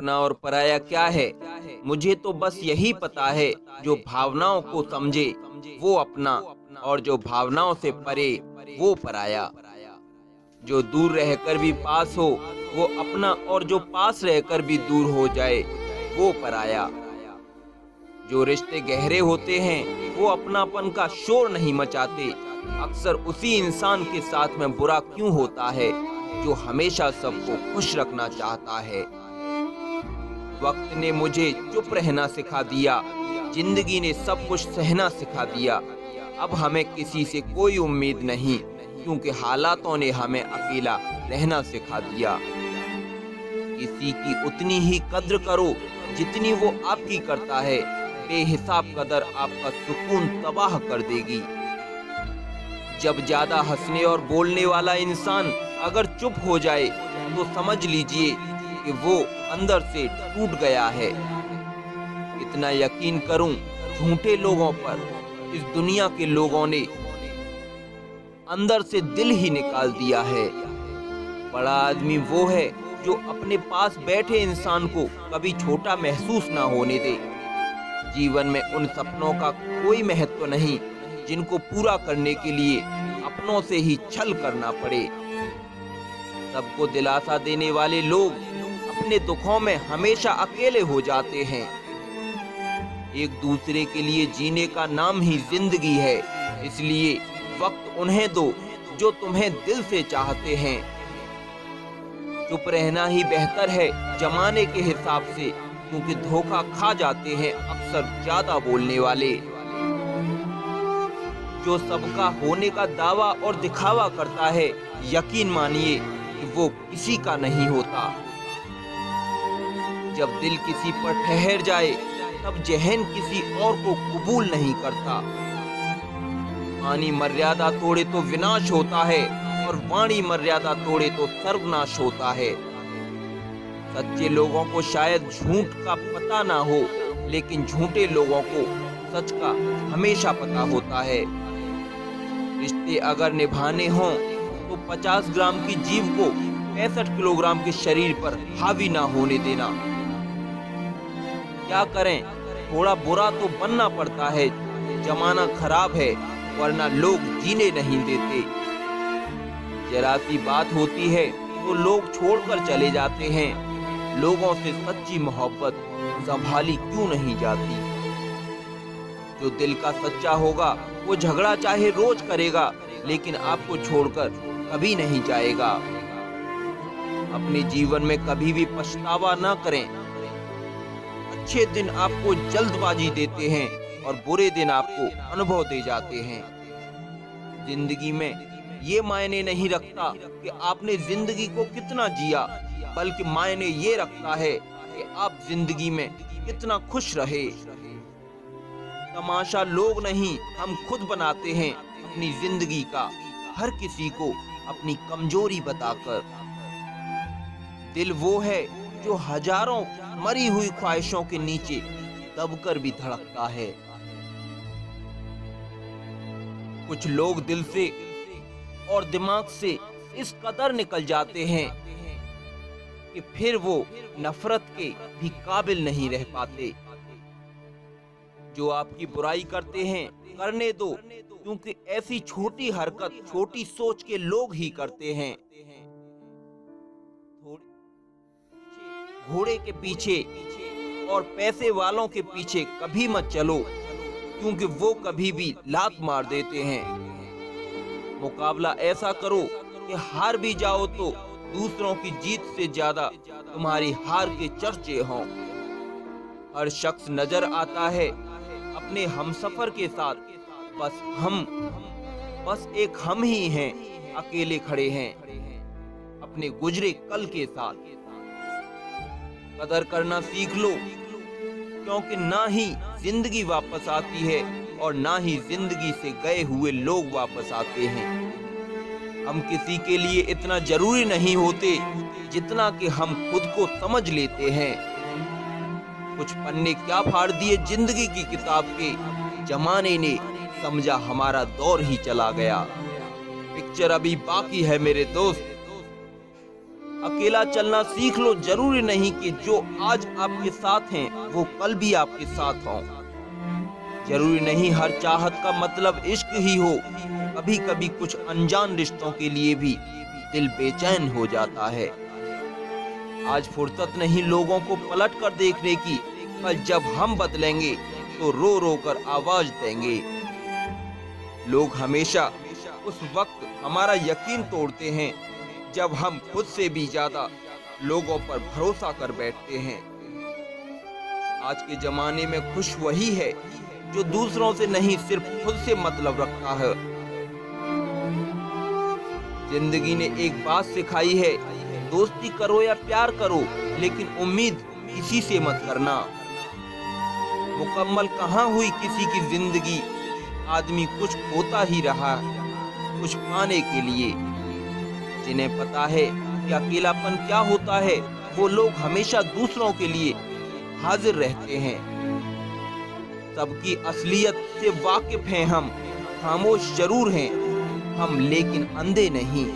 अपना और पराया क्या है? मुझे तो बस यही पता है, जो भावनाओं को समझे वो अपना, और जो भावनाओं से परे वो पराया। जो दूर रहकर भी पास हो वो अपना, और जो पास रहकर भी दूर हो जाए वो पराया। जो रिश्ते गहरे होते हैं वो अपनापन का शोर नहीं मचाते। अक्सर उसी इंसान के साथ में बुरा क्यों होता है जो हमेशा सबको खुश रखना चाहता है। वक्त ने मुझे चुप रहना सिखा दिया, जिंदगी ने सब कुछ सहना सिखा दिया। अब हमें किसी से कोई उम्मीद नहीं, क्योंकि हालातों ने हमें अकेला रहना सिखा दिया। किसी की उतनी ही कद्र करो जितनी वो आपकी करता है, बेहिसाब कदर आपका सुकून तबाह कर देगी। जब ज्यादा हंसने और बोलने वाला इंसान अगर चुप हो जाए तो समझ लीजिए कि वो अंदर से टूट गया है। इतना यकीन करूं, झूठे लोगों पर इस दुनिया के लोगों ने अंदर से दिल ही निकाल दिया है। बड़ा आदमी वो है जो अपने पास बैठे इंसान को कभी छोटा महसूस ना होने दे। जीवन में उन सपनों का कोई महत्व नहीं जिनको पूरा करने के लिए अपनों से ही छल करना पड़े। सबको दिलासा देने वाले लोग अपने दुखों में हमेशा अकेले हो जाते हैं। एक दूसरे के लिए जीने का नाम ही जिंदगी है, इसलिए वक्त उन्हें दो जो तुम्हें दिल से चाहते हैं। चुप रहना ही बेहतर है जमाने के हिसाब से, क्योंकि धोखा खा जाते हैं अक्सर ज्यादा बोलने वाले। जो सबका होने का दावा और दिखावा करता है, यकीन मानिए कि वो किसी का नहीं होता। जब दिल किसी पर ठहर जाए तब जहन किसी और को कबूल नहीं करता। पानी मर्यादा तोड़े तो विनाश होता है, और वाणी मर्यादा तोड़े तो सर्वनाश होता है। सच्चे लोगों को शायद झूठ का पता ना हो, लेकिन झूठे लोगों को सच का हमेशा पता होता है। रिश्ते अगर निभाने हों तो 50 ग्राम की जीभ को 65 किलोग्राम के शरीर पर हावी ना होने देना। क्या करें, थोड़ा बुरा तो बनना पड़ता है। जमाना खराब है, वरना लोग जीने नहीं देते। जरा सी बात होती है तो लोग छोड़कर चले जाते हैं। लोगों से सच्ची मोहब्बत संभाली क्यों नहीं जाती। जो दिल का सच्चा होगा वो झगड़ा चाहे रोज करेगा, लेकिन आपको छोड़कर कभी नहीं जाएगा। अपने जीवन में कभी भी पछतावा ना करें। अच्छे दिन आपको जल्दबाजी देते हैं और बुरे दिन आपको अनुभव दे जाते हैं। जिंदगी में ये मायने नहीं रखता कि आपने जिंदगी को कितना जिया, बल्कि मायने ये रखता है कि आप जिंदगी में कितना खुश रहे। तमाशा लोग नहीं, हम खुद बनाते हैं अपनी जिंदगी का, हर किसी को अपनी कमजोरी बताकर। दिल वो है जो हजारों मरी हुई ख्वाहिशों के नीचे दबकर भी धड़कता है। कुछ लोग दिल से और दिमाग से इस कदर निकल जाते हैं कि फिर वो नफरत के भी काबिल नहीं रह पाते। जो आपकी बुराई करते हैं करने दो, क्योंकि ऐसी छोटी हरकत छोटी सोच के लोग ही करते हैं। घोड़े के पीछे और पैसे वालों के पीछे कभी मत चलो, क्योंकि वो कभी भी लात मार देते हैं। मुकाबला ऐसा करो कि हार भी जाओ तो दूसरों की जीत से ज्यादा तुम्हारी हार के चर्चे हों। हर शख्स नजर आता है अपने हमसफर के साथ, बस एक हम ही हैं, अकेले खड़े हैं अपने गुजरे कल के साथ। कदर करना सीख लो, क्योंकि ना ही जिंदगी वापस आती है और ना ही जिंदगी से गए हुए लोग वापस आते हैं। हम किसी के लिए इतना जरूरी नहीं होते जितना कि हम खुद को समझ लेते हैं। कुछ पन्ने क्या फाड़ दिए जिंदगी की किताब के, जमाने ने समझा हमारा दौर ही चला गया। पिक्चर अभी बाकी है मेरे दोस्त। अकेला चलना सीख लो। जरूरी नहीं कि जो आज आपके साथ हैं वो कल भी आपके साथ हों। जरूरी नहीं हर चाहत का मतलब इश्क ही हो। कभी कभी कुछ अनजान रिश्तों के लिए भी दिल बेचैन हो जाता है। आज फुर्सत नहीं लोगों को पलट कर देखने की, कल जब हम बदलेंगे तो रो रो कर आवाज देंगे। लोग हमेशा उस वक्त हमारा यकीन तोड़ते हैं जब हम खुद से भी ज्यादा लोगों पर भरोसा कर बैठते हैं। आज के जमाने में खुश वही है जो दूसरों से नहीं सिर्फ खुद से मतलब रखता है। जिंदगी ने एक बात सिखाई है, दोस्ती करो या प्यार करो लेकिन उम्मीद किसी से मत करना। मुकम्मल कहाँ हुई किसी की जिंदगी, आदमी कुछ खोता ही रहा कुछ पाने के लिए। जिन्हें पता है कि अकेलापन क्या होता है, वो लोग हमेशा दूसरों के लिए हाजिर रहते हैं। सबकी असलियत से वाकिफ हैं हम, खामोश जरूर हैं हम लेकिन अंधे नहीं।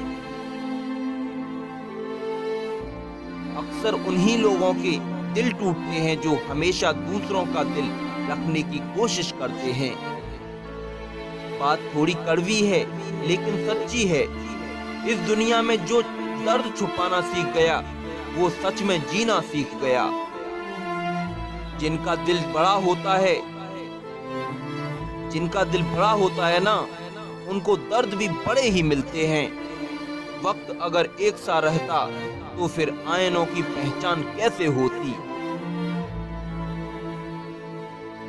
अक्सर उन्हीं लोगों के दिल टूटते हैं जो हमेशा दूसरों का दिल रखने की कोशिश करते हैं। बात थोड़ी कड़वी है लेकिन सच्ची है। इस दुनिया में जो दर्द छुपाना सीख गया वो सच में जीना सीख गया। जिनका दिल बड़ा होता है ना, उनको दर्द भी बड़े ही मिलते हैं। वक्त अगर एक सा रहता तो फिर आयनों की पहचान कैसे होती।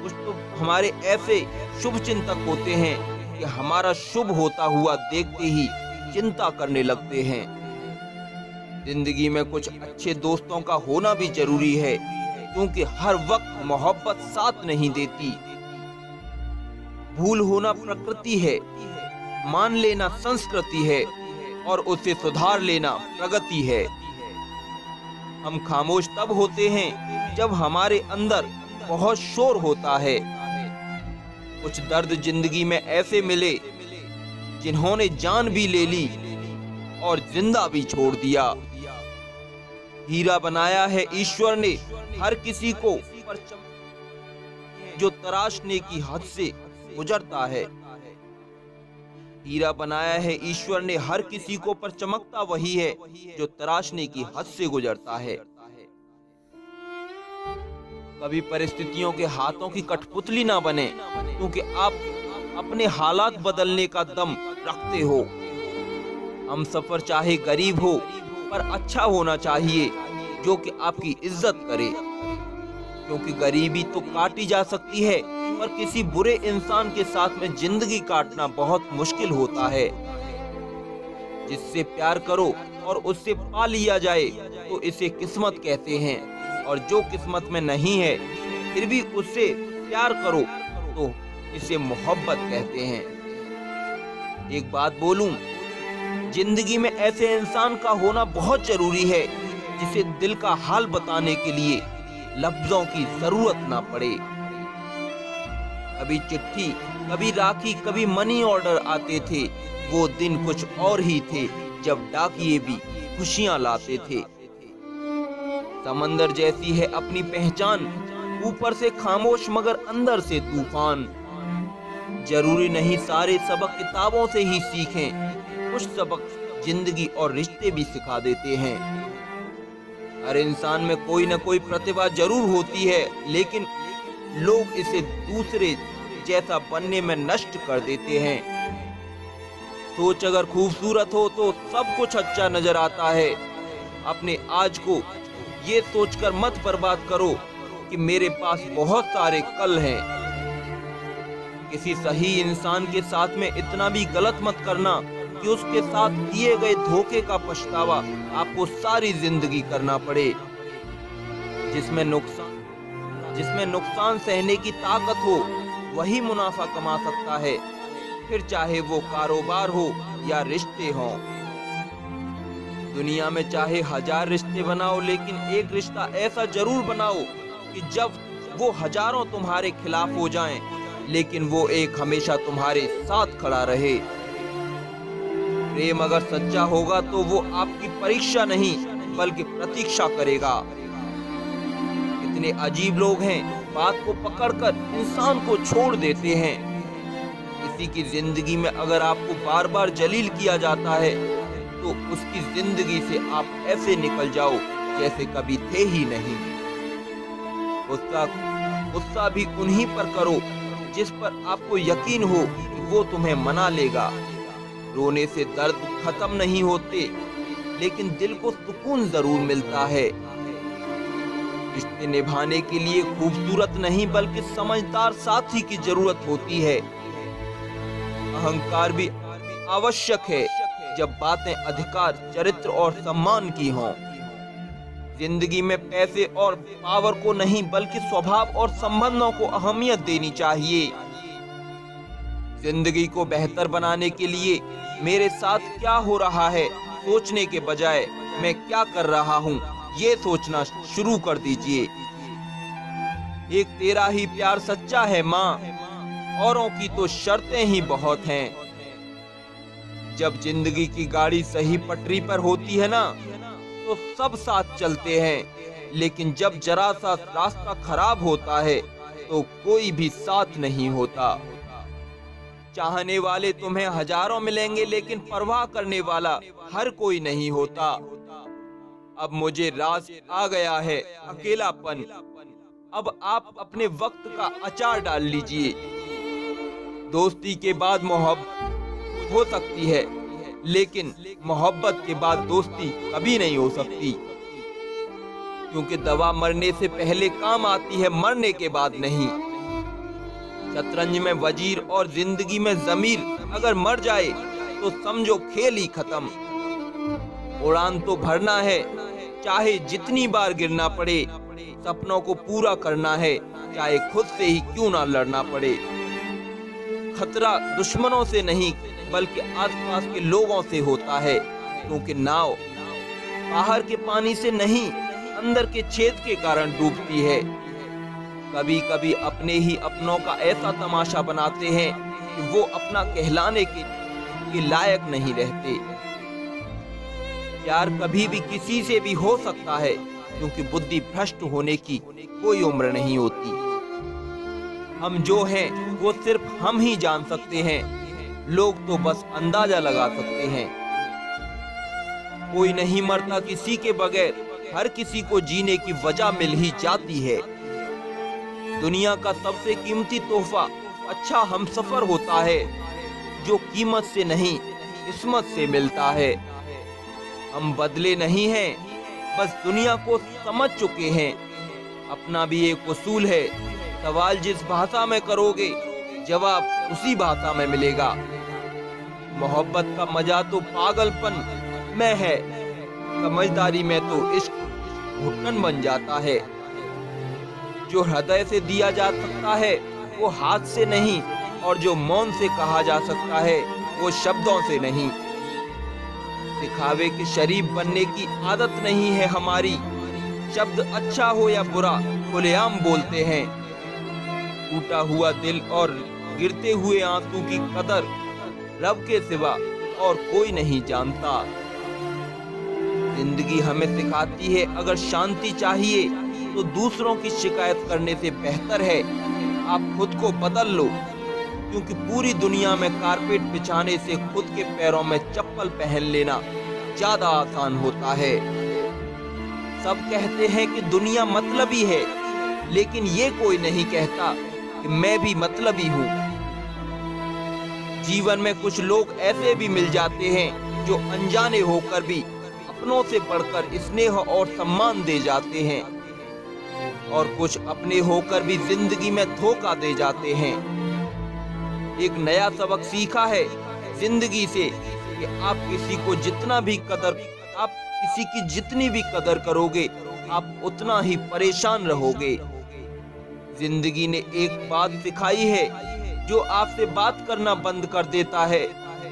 कुछ तो हमारे ऐसे शुभ चिंतक होते हैं कि हमारा शुभ होता हुआ देखते ही चिंता करने लगते हैं। जिंदगी में कुछ अच्छे दोस्तों का होना भी जरूरी है, क्योंकि हर वक्त मोहब्बत साथ नहीं देती। भूल होना प्रकृति है, मान लेना संस्कृति है और उसे सुधार लेना प्रगति है। हम खामोश तब होते हैं जब हमारे अंदर बहुत शोर होता है। कुछ दर्द जिंदगी में ऐसे मिले जिन्होंने जान भी ले ली और जिंदा भी छोड़ दिया। हीरा बनाया है ईश्वर ने हर किसी को, जो तराशने की हद से गुजरता है। हीरा बनाया है ईश्वर ने हर किसी को, पर चमकता वही है जो तराशने की हद से गुजरता है। कभी परिस्थितियों के हाथों की कठपुतली ना बने, क्योंकि आप अपने हालात बदलने का दम रखते हो। हम सफर चाहे गरीब हो पर अच्छा होना चाहिए जो कि आपकी इज्जत करे, क्योंकि गरीबी तो काटी जा सकती है पर किसी बुरे इंसान के साथ में जिंदगी काटना बहुत मुश्किल होता है। जिससे प्यार करो और उससे पा लिया जाए तो इसे किस्मत कहते हैं, और जो किस्मत में नहीं है फिर भी उससे प्यार करो तो इसे मोहब्बत कहते हैं। एक बात बोलूं, जिंदगी में ऐसे इंसान का होना बहुत जरूरी है जिसे दिल का हाल बताने के लिए लफ्जों की जरूरत ना पड़े। कभी चिट्ठी, कभी राखी, कभी मनी ऑर्डर आते थे। वो दिन कुछ और ही थे जब डाकिये भी खुशियां लाते थे। समंदर जैसी है अपनी पहचान, ऊपर से खामोश मगर अंदर से तूफान। जरूरी नहीं सारे सबक किताबों से ही सीखें, कुछ सबक जिंदगी और रिश्ते भी सिखा देते हैं। हर इंसान में कोई न कोई प्रतिभा जरूर होती है, लेकिन लोग इसे दूसरे जैसा बनने में नष्ट कर देते हैं। सोच अगर खूबसूरत हो तो सब कुछ अच्छा नजर आता है। अपने आज को ये सोचकर मत बर्बाद करो कि मेरे पास बहुत सारे कल हैं। किसी सही इंसान के साथ में इतना भी गलत मत करना कि उसके साथ किए गए धोखे का पछतावा आपको सारी जिंदगी करना पड़े। जिसमें नुकसान सहने की ताकत हो वही मुनाफा कमा सकता है, फिर चाहे वो कारोबार हो या रिश्ते हों। दुनिया में चाहे 1000 रिश्ते बनाओ, लेकिन एक रिश्ता ऐसा जरूर बनाओ कि जब वो हजारों तुम्हारे खिलाफ हो जाएं, लेकिन वो एक हमेशा तुम्हारे साथ खड़ा रहे। प्रेम अगर सच्चा होगा तो वो आपकी परीक्षा नहीं बल्कि प्रतीक्षा करेगा। इतने अजीब लोग हैं, बात को पकड़कर इंसान को छोड़ देते हैं। किसी की जिंदगी में अगर आपको बार बार जलील किया जाता है तो उसकी जिंदगी से आप ऐसे निकल जाओ जैसे कभी थे ही नहीं। गुस्सा भी उन्हीं पर करो जिस पर आपको यकीन हो कि वो तुम्हें मना लेगा। रोने से दर्द खत्म नहीं होते, लेकिन दिल को सुकून जरूर मिलता है। रिश्ते निभाने के लिए खूबसूरत नहीं बल्कि समझदार साथी की जरूरत होती है। अहंकार भी आवश्यक है जब बातें अधिकार, चरित्र और सम्मान की हों। जिंदगी में पैसे और पावर को नहीं बल्कि स्वभाव और संबंधों को अहमियत देनी चाहिए। जिंदगी को बेहतर बनाने के लिए मेरे साथ क्या हो रहा है सोचने के बजाय मैं क्या कर रहा हूँ ये सोचना शुरू कर दीजिए। एक तेरा ही प्यार सच्चा है माँ, औरों की तो शर्तें ही बहुत हैं। जब जिंदगी की गाड़ी सही पटरी पर होती है ना तो सब साथ चलते हैं, लेकिन जब जरा सा रास्ता खराब होता है तो कोई भी साथ नहीं होता। चाहने वाले तुम्हें हजारों मिलेंगे, लेकिन परवाह करने वाला हर कोई नहीं होता। अब मुझे रास आ गया है अकेलापन। अब आप अपने वक्त का अचार डाल लीजिए। दोस्ती के बाद मोहब्बत हो सकती है, लेकिन मोहब्बत के बाद दोस्ती कभी नहीं हो सकती, क्योंकि दवा मरने से पहले काम आती है, मरने के बाद नहीं। शतरंज में वजीर और जिंदगी में जमीर अगर मर जाए तो समझो खेल ही खत्म। उड़ान तो भरना है, चाहे जितनी बार गिरना पड़े। सपनों को पूरा करना है, चाहे खुद से ही क्यों ना लड़ना पड़े। खतरा दुश्मनों से नहीं बल्कि आसपास के लोगों से होता है, क्योंकि नाव बाहर के पानी से नहीं अंदर के छेद के कारण डूबती है। कभी कभी अपने ही अपनों का ऐसा तमाशा बनाते हैं कि वो अपना कहलाने के लायक नहीं रहते। प्यार कभी भी किसी से भी हो सकता है, क्योंकि बुद्धि भ्रष्ट होने की कोई उम्र नहीं होती। हम जो हैं वो सिर्फ हम ही जान सकते हैं, लोग तो बस अंदाजा लगा सकते हैं। कोई नहीं मरता किसी के बगैर, हर किसी को जीने की वजह मिल ही जाती है। दुनिया का सबसे कीमती तोहफा अच्छा हमसफर होता है, जो कीमत से नहीं किस्मत से मिलता है। हम बदले नहीं हैं, बस दुनिया को समझ चुके हैं। अपना भी एक उसूल है, सवाल जिस भाषा में करोगे जवाब उसी भाषा में मिलेगा। मोहब्बत का मजा तो पागलपन में है, समझदारी में तो इश्क घुटन बन जाता है। जो हृदय से दिया जा सकता है वो हाथ से नहीं, और जो मौन से कहा जा सकता है वो शब्दों से नहीं। दिखावे के शरीफ बनने की आदत नहीं है हमारी। शब्द अच्छा हो या बुरा खुलेआम बोलते हैं। टूटा हुआ दिल और गिरते हुए आंसू की कदर रब के सिवा और कोई नहीं जानता। जिंदगी हमें सिखाती है, अगर शांति चाहिए तो दूसरों की शिकायत करने से बेहतर है आप खुद को बदल लो, क्योंकि पूरी दुनिया में कारपेट बिछाने से खुद के पैरों में चप्पल पहन लेना ज्यादा आसान होता है। सब कहते हैं कि दुनिया मतलबी है, लेकिन ये कोई नहीं कहता कि मैं भी मतलबी हूँ। जीवन में कुछ लोग ऐसे भी मिल जाते हैं जो अनजाने होकर भी अपनों से बढ़कर स्नेह और सम्मान दे जाते हैं, और कुछ अपने होकर भी जिंदगी में धोखा दे जाते हैं। एक नया सबक सीखा है जिंदगी से कि आप किसी की जितनी भी कदर करोगे आप उतना ही परेशान रहोगे। जिंदगी ने एक बात सिखाई है, जो आपसे बात करना बंद कर देता है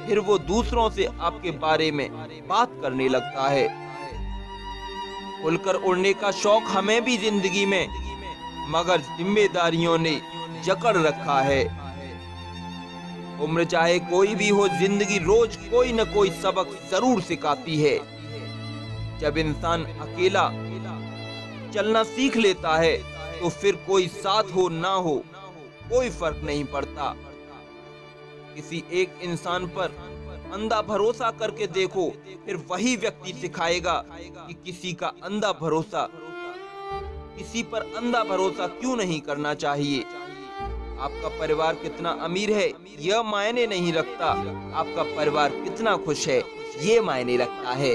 फिर वो दूसरों से आपके बारे में बात करने लगता है। खुलकर उड़ने का शौक हमें भी जिंदगी में, मगर जिम्मेदारियों ने जकड़ रखा है। उम्र चाहे कोई भी हो, जिंदगी रोज कोई न कोई सबक जरूर सिखाती है। जब इंसान अकेला चलना सीख लेता है तो फिर कोई साथ हो ना हो कोई फर्क नहीं पड़ता। किसी एक इंसान पर अंधा भरोसा करके देखो, फिर वही व्यक्ति सिखाएगा कि किसी पर अंधा भरोसा क्यों नहीं करना चाहिए। आपका परिवार कितना अमीर है यह मायने नहीं रखता, आपका परिवार कितना खुश है ये मायने रखता है।